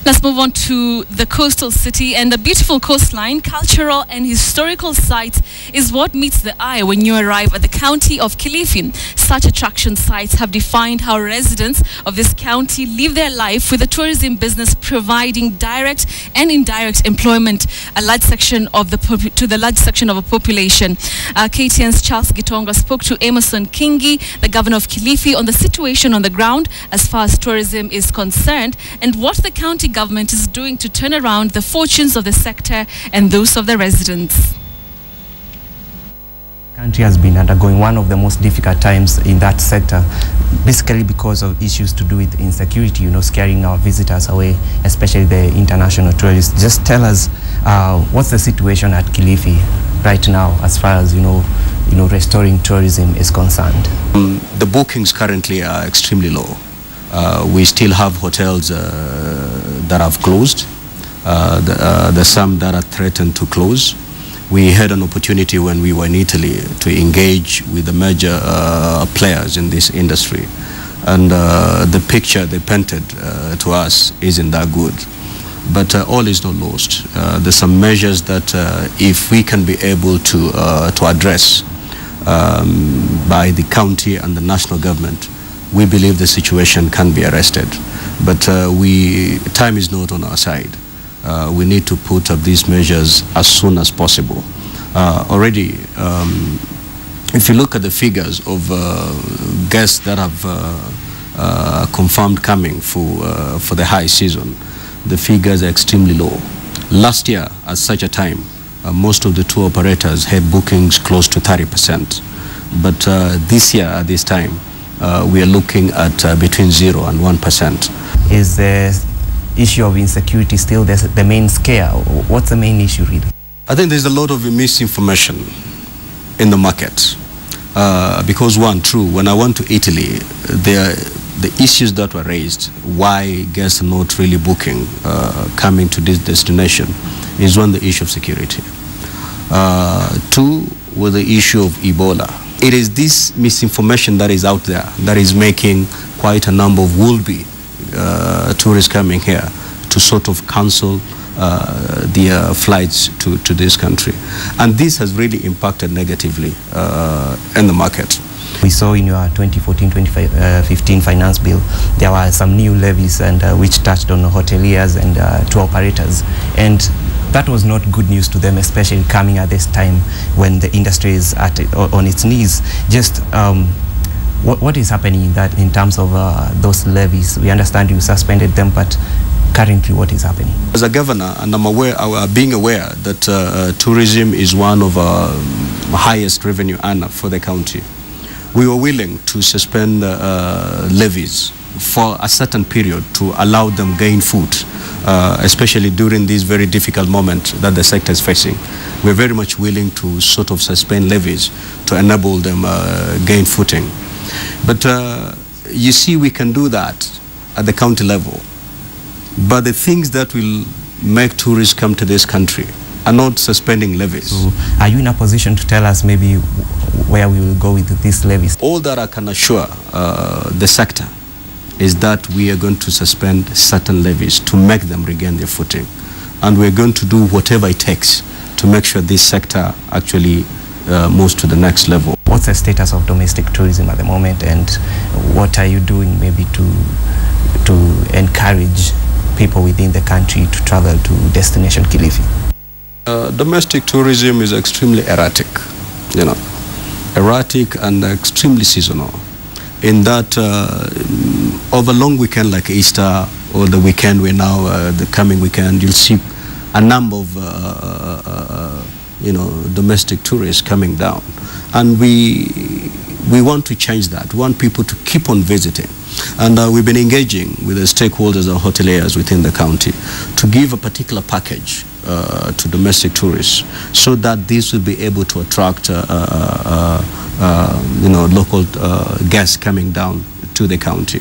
Let's move on to the coastal city, and the beautiful coastline, cultural and historical sites is what meets the eye when you arrive at the county of Kilifi. Such attraction sites have defined how residents of this county live their life, with the tourism business providing direct and indirect employment to the large section of a population. KTN's Charles Gitonga spoke to Amason Kingi, the Governor of Kilifi, on the situation on the ground as far as tourism is concerned and what the county government is doing to turn around the fortunes of the sector and those of the residents. The country has been undergoing one of the most difficult times in that sector, basically because of issues to do with insecurity, scaring our visitors away, especially the international tourists. Just tell us what's the situation at Kilifi right now as far as restoring tourism is concerned. The bookings currently are extremely low. We still have hotels that have closed. There's some that are threatened to close. We had an opportunity when we were in Italy to engage with the major players in this industry. And the picture they painted to us isn't that good. But all is not lost. There's some measures that if we can be able to address by the county and the national government, we believe the situation can be arrested. But time is not on our side. We need to put up these measures as soon as possible. Already, if you look at the figures of guests that have confirmed coming for the high season, the figures are extremely low. Last year, at such a time, most of the tour operators had bookings close to 30%. But this year, at this time, we are looking at between 0 and 1%. Is the issue of insecurity still the main scare? What's the main issue really? I think there's a lot of misinformation in the market. Because when I went to Italy, the issues that were raised, why guests are not really booking, coming to this destination, is one, the issue of security. Two, was the issue of Ebola. It is this misinformation that is out there that is making quite a number of would-be tourists coming here to sort of cancel their flights to this country. And this has really impacted negatively in the market. We saw in your 2014-2015 finance bill, there were some new levies and which touched on hoteliers and tour operators. And that was not good news to them, especially coming at this time when the industry is on its knees. Just what is happening in terms of those levies? We understand you suspended them, but currently what is happening? As a governor, and I'm being aware that tourism is one of our highest revenue earner for the county, we were willing to suspend levies for a certain period to allow them gain foot, especially during this very difficult moment that the sector is facing. We're very much willing to sort of suspend levies to enable them gain footing. But you see, we can do that at the county level. But the things that will make tourists come to this country are not suspending levies. So are you in a position to tell us maybe where we will go with these levies? All that I can assure the sector is that we are going to suspend certain levies to make them regain their footing. And we're going to do whatever it takes to make sure this sector actually moves to the next level. What's the status of domestic tourism at the moment, and what are you doing maybe to encourage people within the country to travel to destination Kilifi? Domestic tourism is extremely erratic, erratic and extremely seasonal. In that, over long weekend like Easter or the weekend we're now, the coming weekend, you'll see a number of domestic tourists coming down, and we want to change that. We want people to keep on visiting. And we've been engaging with the stakeholders and hoteliers within the county to give a particular package to domestic tourists so that this will be able to attract local guests coming down to the county.